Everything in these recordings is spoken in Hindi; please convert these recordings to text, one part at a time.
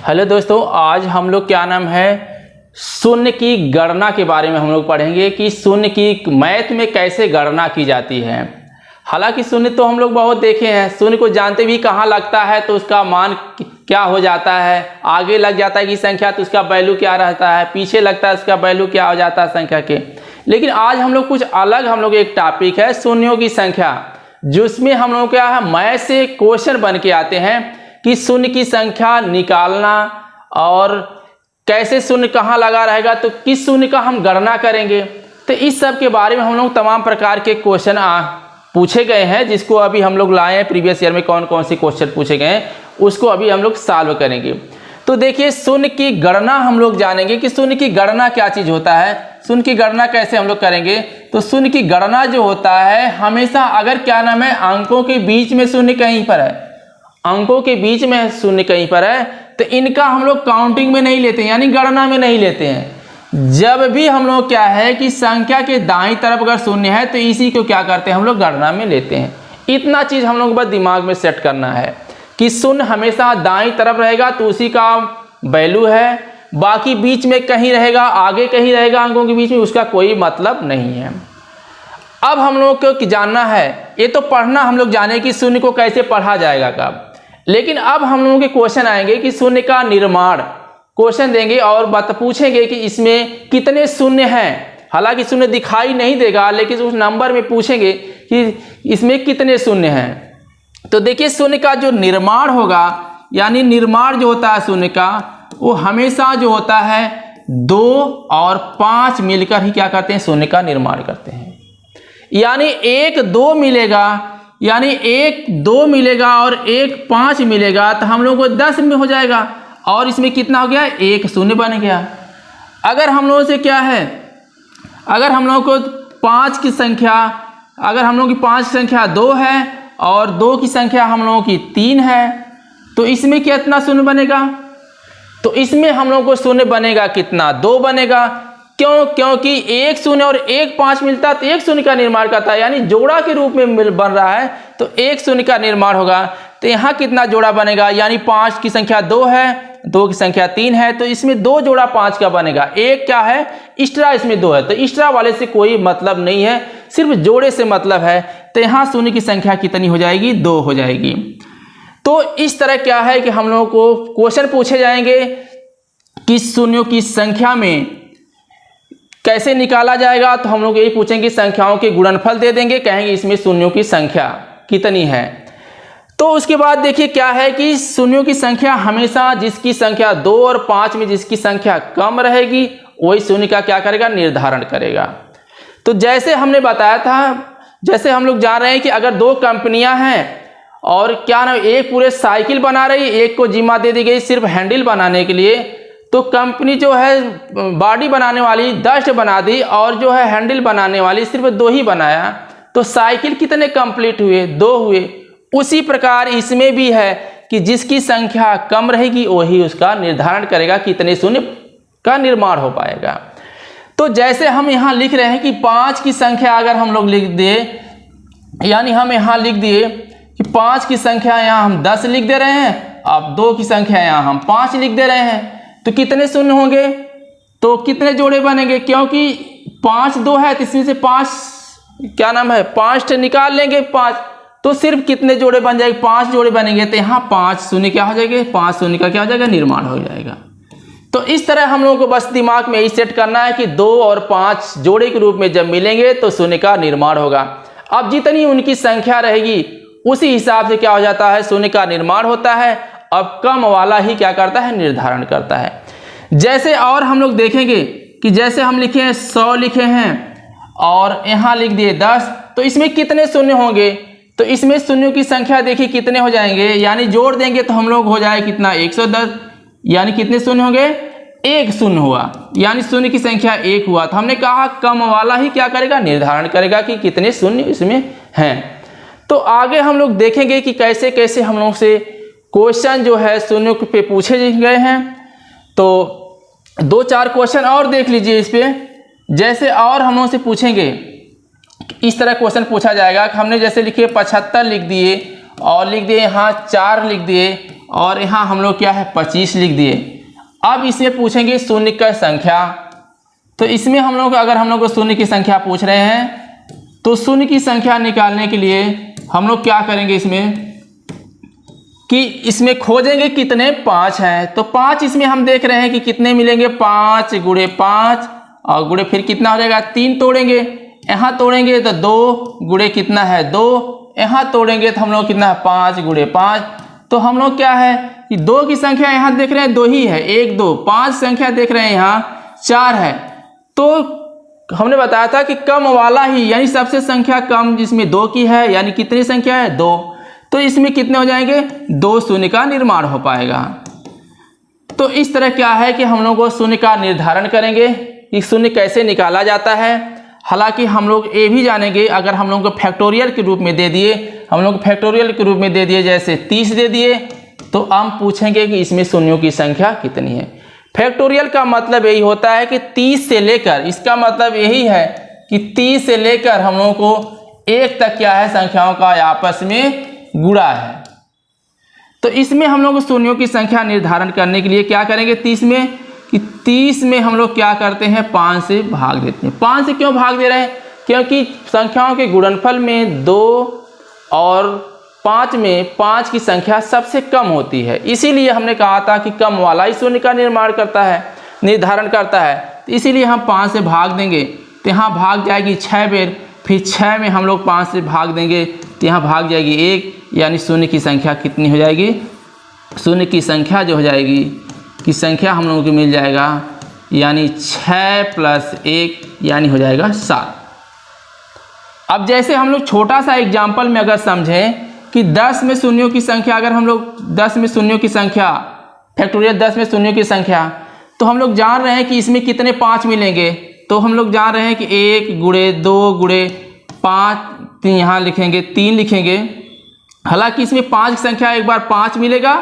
हेलो दोस्तों, आज हम लोग क्या नाम है शून्य की गणना के बारे में हम लोग पढ़ेंगे कि शून्य की मैथ में कैसे गणना की जाती है। हालांकि शून्य तो हम लोग बहुत देखे हैं, शून्य को जानते भी कहाँ लगता है तो उसका मान क्या हो जाता है, आगे लग जाता है कि संख्या तो उसका वैल्यू क्या रहता है, पीछे लगता है उसका वैल्यू क्या हो जाता है संख्या के। लेकिन आज हम लोग कुछ अलग, हम लोग एक टॉपिक है शून्यों की संख्या, जिसमें हम लोग क्या है मैथ से क्वेश्चन बन के आते हैं कि शून्य की संख्या निकालना और कैसे शून्य कहाँ लगा रहेगा तो किस शून्य का हम गणना करेंगे। तो इस सब के बारे में हम लोग तमाम प्रकार के क्वेश्चन पूछे गए हैं, जिसको अभी हम लोग लाए हैं। प्रीवियस ईयर में कौन कौन से क्वेश्चन पूछे गए हैं उसको अभी हम लोग सॉल्व करेंगे। तो देखिए, शून्य की गणना हम लोग जानेंगे कि शून्य की गणना क्या चीज़ होता है, शून्य की गणना कैसे हम लोग करेंगे। तो शून्य की गणना जो होता है हमेशा अगर क्या नाम है अंकों के बीच में शून्य कहीं पर है, अंकों के बीच में शून्य कहीं पर है तो इनका हम लोग काउंटिंग में नहीं लेते हैं, यानी गणना में नहीं लेते हैं। जब भी हम लोग क्या है कि संख्या के दाईं तरफ अगर शून्य है तो इसी को क्या करते हैं हम लोग गणना में लेते हैं। इतना चीज हम लोग बस दिमाग में सेट करना है कि शून्य हमेशा दाईं तरफ रहेगा तो उसी का वैल्यू है, बाकी बीच में कहीं रहेगा, आगे कहीं रहेगा अंकों के बीच में, उसका कोई मतलब नहीं है। अब हम लोग को जानना है, ये तो पढ़ना हम लोग जाने कि शून्य को कैसे पढ़ा जाएगा कब, लेकिन अब हम लोगों के क्वेश्चन आएंगे कि शून्य का निर्माण, क्वेश्चन देंगे और बात पूछेंगे कि इसमें कितने शून्य हैं। हालांकि शून्य दिखाई नहीं देगा लेकिन उस नंबर में पूछेंगे कि इसमें कितने शून्य हैं। तो देखिए, शून्य का जो निर्माण होगा, यानी निर्माण जो होता है शून्य का, वो हमेशा जो होता है 2 और 5 मिलकर ही क्या करते हैं शून्य का निर्माण करते हैं। यानी 1 2 मिलेगा, यानी 1 2 मिलेगा और 1 5 मिलेगा तो हम लोग को 10 में हो जाएगा और इसमें कितना हो गया 1 शून्य बन गया। अगर हम लोगों से क्या है, अगर हम लोगों को 5 की संख्या, अगर हम लोगों की 5 की संख्या 2 है और 2 की संख्या हम लोगों की 3 है तो इसमें कितना शून्य बनेगा, तो इसमें हम लोगों को शून्य बनेगा कितना 2 बनेगा। क्यों? क्योंकि 1 शून्य और 1 5 मिलता है तो 1 शून्य का निर्माण करता है, यानी जोड़ा के रूप में बन रहा है तो 1 शून्य का निर्माण होगा। तो यहाँ कितना जोड़ा बनेगा, यानी 5 की संख्या 2 है, 2 की संख्या 3 है तो इसमें 2 जोड़ा 5 का बनेगा। एक क्या है एक्स्ट्रा, इसमें 2 है तो एक्स्ट्रा वाले से कोई मतलब नहीं है, सिर्फ जोड़े से मतलब है। तो यहाँ शून्य की संख्या कितनी हो जाएगी 2 हो जाएगी। तो इस तरह क्या है कि हम लोगों को क्वेश्चन पूछे जाएंगे कि शून्यों की संख्या में कैसे निकाला जाएगा। तो हम लोग यही पूछेंगे, संख्याओं के गुणनफल दे देंगे, कहेंगे इसमें शून्यों की संख्या कितनी है। तो उसके बाद देखिए क्या है कि शून्यों की संख्या हमेशा जिसकी संख्या 2 और 5 में जिसकी संख्या कम रहेगी वही शून्य का क्या करेगा निर्धारण करेगा। तो जैसे हमने बताया था, जैसे हम लोग जान रहे हैं कि अगर 2 कंपनियां हैं और क्या ना एक पूरे साइकिल बना रही, एक को जिम्मा दे दी गई सिर्फ हैंडल बनाने के लिए, तो कंपनी जो है बॉडी बनाने वाली 10 बना दी और जो है हैंडल बनाने वाली सिर्फ 2 ही बनाया, तो साइकिल कितने कंप्लीट हुए 2 हुए। उसी प्रकार इसमें भी है कि जिसकी संख्या कम रहेगी वही उसका निर्धारण करेगा कितने शून्य का निर्माण हो पाएगा। तो जैसे हम यहाँ लिख रहे हैं कि 5 की संख्या अगर हम लोग लिख दिए, यानी हम यहाँ लिख दिए कि 5 की संख्या यहाँ हम 10 लिख दे रहे हैं, अब 2 की संख्या यहाँ हम 5 लिख दे रहे हैं तो कितने शून्य होंगे, तो कितने जोड़े बनेंगे, क्योंकि 5 2 है तो इसमें से 5 क्या नाम है 5 निकाल लेंगे 5, तो सिर्फ कितने जोड़े बन जाएंगे 5 जोड़े बनेंगे। तो यहाँ 5 शून्य क्या हो जाएगा, 5 शून्य का क्या हो जाएगा निर्माण हो जाएगा। तो इस तरह हम लोगों को बस दिमाग में यही सेट करना है कि 2 और 5 जोड़े के रूप में जब मिलेंगे तो शून्य का निर्माण होगा। अब जितनी उनकी संख्या रहेगी उसी हिसाब से क्या हो जाता है शून्य का निर्माण होता है। अब कम वाला ही क्या करता है निर्धारण करता है। जैसे और हम लोग देखेंगे कि जैसे हम लिखे हैं 100 लिखे हैं और यहाँ लिख दिए 10, तो इसमें कितने शून्य होंगे, तो इसमें शून्यों की संख्या देखिए कितने हो जाएंगे, यानी जोड़ देंगे तो हम लोग हो जाए कितना 110, यानी कितने शून्य होंगे 1 शून्य हुआ, यानी शून्य की संख्या 1 हुआ। तो हमने कहा कम वाला ही क्या करेगा निर्धारण करेगा कि कितने शून्य इसमें हैं। तो आगे हम लोग देखेंगे कि कैसे कैसे हम लोग से क्वेश्चन जो है शून्यों पे पूछे गए हैं। तो 2-4 क्वेश्चन और देख लीजिए इस पे। जैसे और हम लोग से पूछेंगे इस तरह क्वेश्चन पूछा जाएगा कि हमने जैसे लिखे 75 लिख दिए और लिख दिए यहाँ 4 लिख दिए और यहाँ हम लोग क्या है 25 लिख दिए। अब इसमें पूछेंगे शून्य का संख्या। तो इसमें हम लोग अगर हम लोग को शून्य की संख्या पूछ रहे हैं तो शून्य की संख्या निकालने के लिए हम लोग क्या करेंगे इसमें कि इसमें खोजेंगे कितने 5 हैं। तो 5 इसमें हम देख रहे हैं कि कितने मिलेंगे 5 गुणे 5 और गुणे फिर कितना हो जाएगा 3 तोड़ेंगे, यहाँ तोड़ेंगे तो 2 गुणे कितना है 2, यहाँ तोड़ेंगे तो हम लोग कितना है 5 गुणे 5। तो हम लोग क्या है कि 2 की संख्या यहाँ देख रहे हैं 2 ही है, 1 2, 5 संख्या देख रहे हैं यहाँ 4 है। तो हमने बताया था कि कम वाला ही यानी सबसे संख्या कम जिसमें 2 की है यानी कितनी संख्या है 2। तो इसमें कितने हो जाएंगे 2 शून्य का निर्माण हो पाएगा। तो इस तरह क्या है कि हम लोग को शून्य का निर्धारण करेंगे कि शून्य कैसे निकाला जाता है। हालांकि हम लोग ये भी जानेंगे अगर हम लोग को फैक्टोरियल के रूप में दे दिए, हम लोग फैक्टोरियल के रूप में दे दिए जैसे 30 दे दिए तो हम पूछेंगे कि इसमें शून्यों की संख्या कितनी है। फैक्टोरियल का मतलब यही होता है कि 30 से लेकर, इसका मतलब यही है कि 30 से लेकर हम लोगों को 1 तक क्या है संख्याओं का आपस में गुणा है। तो इसमें हम लोग शून्यों की संख्या निर्धारण करने के लिए क्या करेंगे 30 में कि 30 में हम लोग क्या करते हैं 5 से भाग देते हैं। 5 से क्यों भाग दे रहे हैं? क्योंकि संख्याओं के गुणनफल में 2 और 5 में 5 की संख्या सबसे कम होती है, इसीलिए हमने कहा था कि कम वाला ही शून्य का निर्धारण करता है। तो इसीलिए हम 5 से भाग देंगे तो यहाँ भाग जाएगी 6 बेर, फिर 6 में हम लोग 5 से भाग देंगे तो यहाँ भाग जाएगी 1, यानी शून्य की संख्या कितनी हो जाएगी, शून्य की संख्या जो हो जाएगी की संख्या हम लोगों को मिल जाएगा यानी 6 + 1 यानी हो जाएगा 7। अब जैसे हम लोग छोटा सा एग्जाम्पल में अगर समझें कि 10 में शून्यों की संख्या, अगर हम लोग 10 में शून्यों की संख्या फैक्टोरियल 10 में शून्यों की संख्या, तो हम लोग जान रहे हैं कि इसमें कितने 5 मिलेंगे। तो हम लोग जान रहे हैं कि 1 गुणे 2 गुणे 5, यहाँ लिखेंगे 3 लिखेंगे। हालांकि इसमें 5 की संख्या एक बार 5 मिलेगा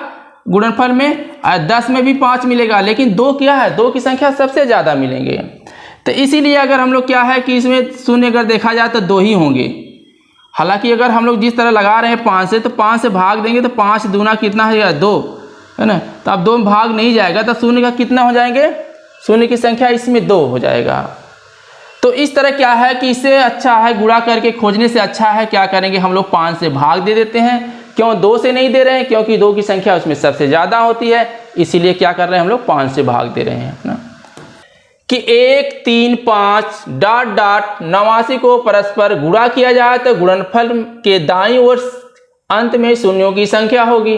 गुणनफल में और 10 में भी 5 मिलेगा, लेकिन 2 क्या है 2 की संख्या सबसे ज़्यादा मिलेंगे। तो इसीलिए अगर हम लोग क्या है कि इसमें शून्य अगर देखा जाए तो 2 ही होंगे। हालांकि अगर हम लोग जिस तरह लगा रहे हैं 5 से, तो 5 से भाग देंगे तो 5 दूना कितना है 2 है ना। तो अब 2 में भाग नहीं जाएगा तो शून्य का कितना हो जाएंगे, शून्य की संख्या इसमें 2 हो जाएगा। तो इस तरह क्या है कि इससे अच्छा है गुणा करके खोजने से अच्छा है क्या करेंगे हम लोग 5 से भाग दे देते हैं। क्यों 2 से नहीं दे रहे हैं? क्योंकि 2 की संख्या उसमें सबसे ज़्यादा होती है, इसीलिए क्या कर रहे हैं हम लोग 5 से भाग दे रहे हैं ना। कि 1 3 5 डॉट डॉट 89 को परस्पर गुणा किया जाए तो गुणनफल के दाईं ओर अंत में शून्यों की संख्या होगी।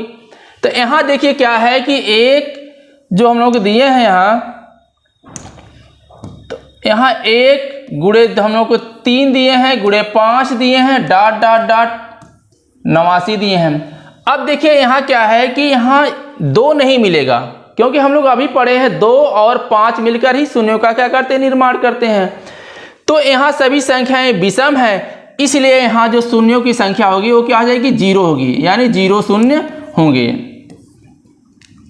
तो यहाँ देखिए क्या है कि 1 जो हम लोग दिए हैं यहाँ 1 गुणे हम लोग को 3 दिए हैं, गुणे 5 दिए हैं, डॉट डॉट डॉट 89 दिए हैं। अब देखिए यहाँ क्या है कि यहाँ 2 नहीं मिलेगा, क्योंकि हम लोग अभी पढ़े हैं 2 और 5 मिलकर ही शून्यों का क्या करते हैं निर्माण करते हैं। तो यहाँ सभी संख्याएं विषम हैं, इसलिए यहाँ जो शून्यों की संख्या होगी वो क्या हो जाएगी 0 होगी, यानी 0 शून्य होंगे।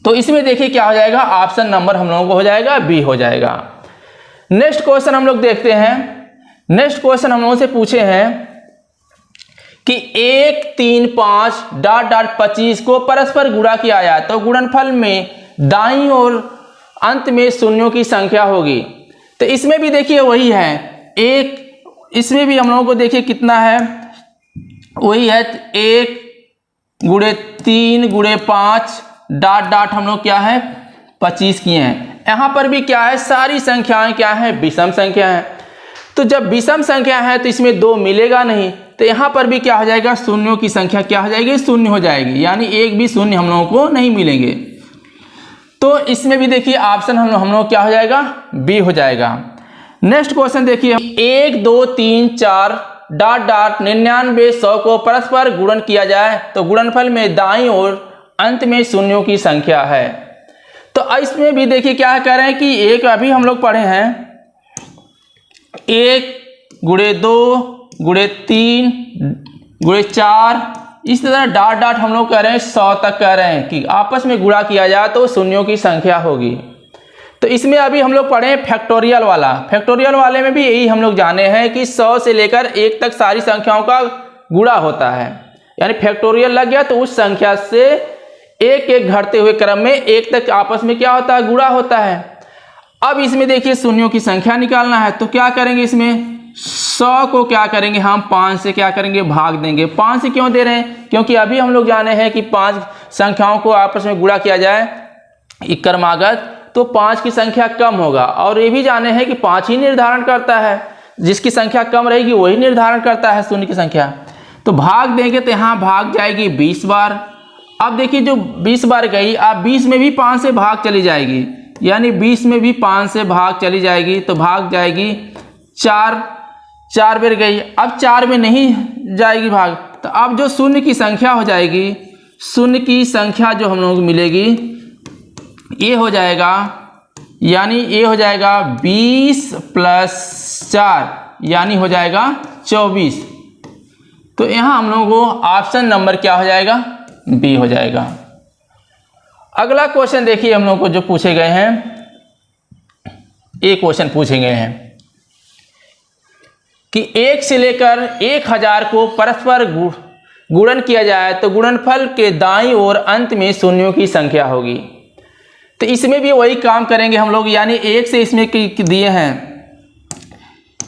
तो इसमें देखिए क्या हो जाएगा, ऑप्शन नंबर हम लोगों को हो जाएगा बी हो जाएगा। नेक्स्ट क्वेश्चन हम लोग देखते हैं। नेक्स्ट क्वेश्चन हम लोगों से पूछे हैं कि 1 3 5 डॉट डॉट 25 को परस्पर गुणा किया जाए तो गुणनफल में दाईं ओर अंत में शून्यों की संख्या होगी। तो इसमें भी देखिए वही है, इसमें भी हम लोगों को देखिए कितना है, वही है 1 गुणे 3 गुणे 5 डॉट डॉट हम लोग क्या है 25 किए हैं। यहाँ पर भी क्या है, सारी संख्याएं क्या है विषम संख्या है। तो जब विषम संख्या है तो इसमें 2 मिलेगा नहीं, तो यहाँ पर भी क्या हो जाएगा, शून्यों की संख्या क्या हो जाएगी, शून्य हो जाएगी, यानी एक भी शून्य हम लोगों को नहीं मिलेंगे। तो इसमें भी देखिए ऑप्शन हम लोग क्या हो जाएगा, बी हो जाएगा। नेक्स्ट क्वेश्चन देखिए, 1 2 3 4 डॉट डॉट 99 100 को परस्पर गुणन किया जाए तो गुणनफल में दाईं ओर अंत में शून्यों की संख्या है। तो इसमें भी देखिए क्या कह रहे हैं कि एक अभी हम लोग पढ़े हैं 1 गुणे 2 गुणे 3 गुणे 4, इस तरह डॉट डॉट हम लोग कह रहे हैं 100 तक कह रहे हैं कि आपस में गुणा किया जाए तो शून्यों की संख्या होगी। तो इसमें अभी हम लोग पढ़े हैं फैक्टोरियल वाला। फैक्टोरियल वाले में भी यही हम लोग जाने हैं कि 100 से लेकर 1 तक सारी संख्याओं का गुणा होता है, यानी फैक्टोरियल लग गया तो उस संख्या से एक एक घटते हुए क्रम में एक तक आपस में क्या होता है, गुणा होता है। अब इसमें देखिए शून्यों की संख्या निकालना है, तो क्या करेंगे, इसमें 100 को क्या करेंगे हम 5 से क्या करेंगे, भाग देंगे। 5 से क्यों दे रहे हैं, क्योंकि अभी हम लोग जाने हैं कि 5 संख्याओं को आपस में गुणा किया जाए क्रमागत तो 5 की संख्या कम होगा, और ये भी जाने हैं कि 5 ही निर्धारण करता है, जिसकी संख्या कम रहेगी वही निर्धारण करता है शून्य की संख्या। तो भाग देंगे तो यहाँ भाग जाएगी 20 बार। अब देखिए जो 20 बार गई, अब 20 में भी 5 से भाग चली जाएगी, यानी 20 में भी 5 से भाग चली जाएगी, तो भाग जाएगी 4 बार गई। अब 4 में नहीं जाएगी भाग, तो अब जो शून्य की संख्या हो जाएगी, शून्य की संख्या जो हम लोग मिलेगी ये हो जाएगा, यानी ये हो जाएगा 20 + 4 यानी हो जाएगा 24। तो यहाँ हम लोगों को ऑप्शन नंबर क्या हो जाएगा, बी हो जाएगा। अगला क्वेश्चन देखिए हम लोग को जो पूछे गए हैं, ये क्वेश्चन पूछे गए हैं कि 1 से लेकर 1000 को परस्पर गुणन किया जाए तो गुणनफल के दाईं ओर अंत में शून्यों की संख्या होगी। तो इसमें भी वही काम करेंगे हम लोग, यानी 1 से इसमें दिए हैं,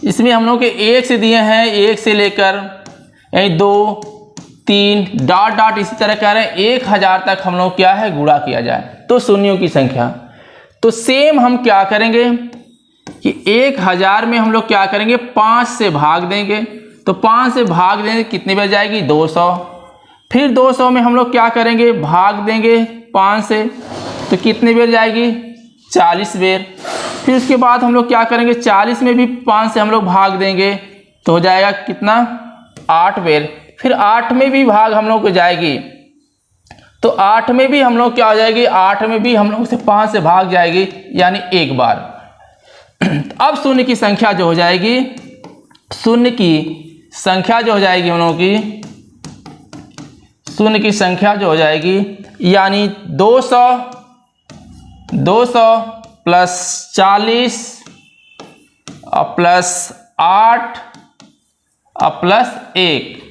इसमें हम लोग के 1 से दिए हैं, 1 से लेकर 2 3 डॉट डॉट इसी तरह कह रहे हैं 1000 तक हम लोग क्या है गुणा किया जाए तो शून्यों की संख्या। तो सेम हम क्या करेंगे कि 1000 में हम लोग क्या करेंगे 5 से भाग देंगे, तो 5 से भाग देंगे कितनी बार जाएगी 200। फिर 200 में हम लोग क्या करेंगे भाग देंगे 5 से, तो कितनी बार जाएगी 40 बार। फिर उसके बाद हम लोग क्या करेंगे 40 में भी 5 से हम लोग भाग देंगे, तो हो जाएगा कितना 8 बार। फिर 8 में भी भाग हम लोग को जाएगी, तो 8 में भी हम लोग क्या हो जाएगी, 8 में भी हम लोग से 5 से भाग जाएगी, यानी 1 बार। अब शून्य की संख्या जो हो जाएगी, शून्य की संख्या जो हो जाएगी हम लोगों की, शून्य की संख्या जो हो जाएगी यानी 200 + 40 + 8 + 1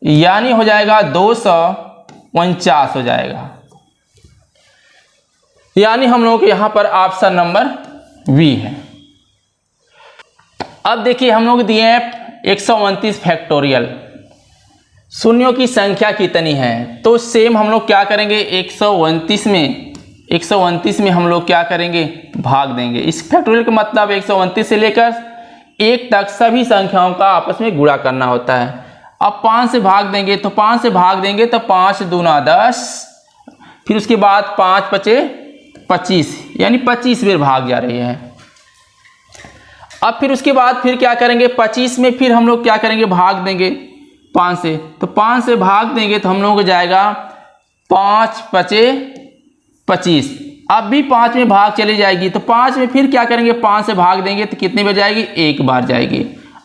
यानी हो जाएगा 249 हो जाएगा। यानी हम लोगों के यहाँ पर ऑप्शन नंबर बी है। अब देखिए हम लोग दिए हैं 129 फैक्टोरियल, शून्यों की संख्या कितनी है, तो सेम हम लोग क्या करेंगे 129 में हम लोग क्या करेंगे भाग देंगे। इस फैक्टोरियल का मतलब 129 से लेकर 1 तक सभी संख्याओं का आपस में गुणा करना होता है। अब 5 से भाग देंगे, तो 5 से भाग देंगे तो 5 दूना 10, फिर उसके बाद 5 × 25 यानी 25 बार भाग जा रही है। अब फिर उसके बाद फिर क्या करेंगे 25 में फिर हम लोग क्या करेंगे भाग देंगे 5 से, तो 5 से भाग देंगे तो हम लोगों को जाएगा 5 × 25। अब भी 5 में भाग चली जाएगी, तो 5 में फिर क्या करेंगे 5 से भाग देंगे तो कितनी बार जाएगी 1 बार जाएगी।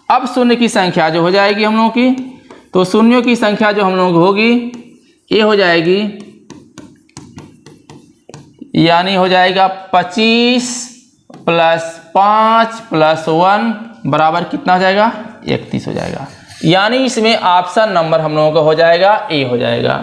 अब शून्य की संख्या जो हो जाएगी हम लोगों की, तो शून्यों की संख्या जो हम लोग होगी ये हो जाएगी, यानी हो जाएगा 25 + 5 + 1 बराबर कितना हो जाएगा 31 हो जाएगा। यानी इसमें ऑप्शन नंबर हम लोगों का हो जाएगा ए हो जाएगा।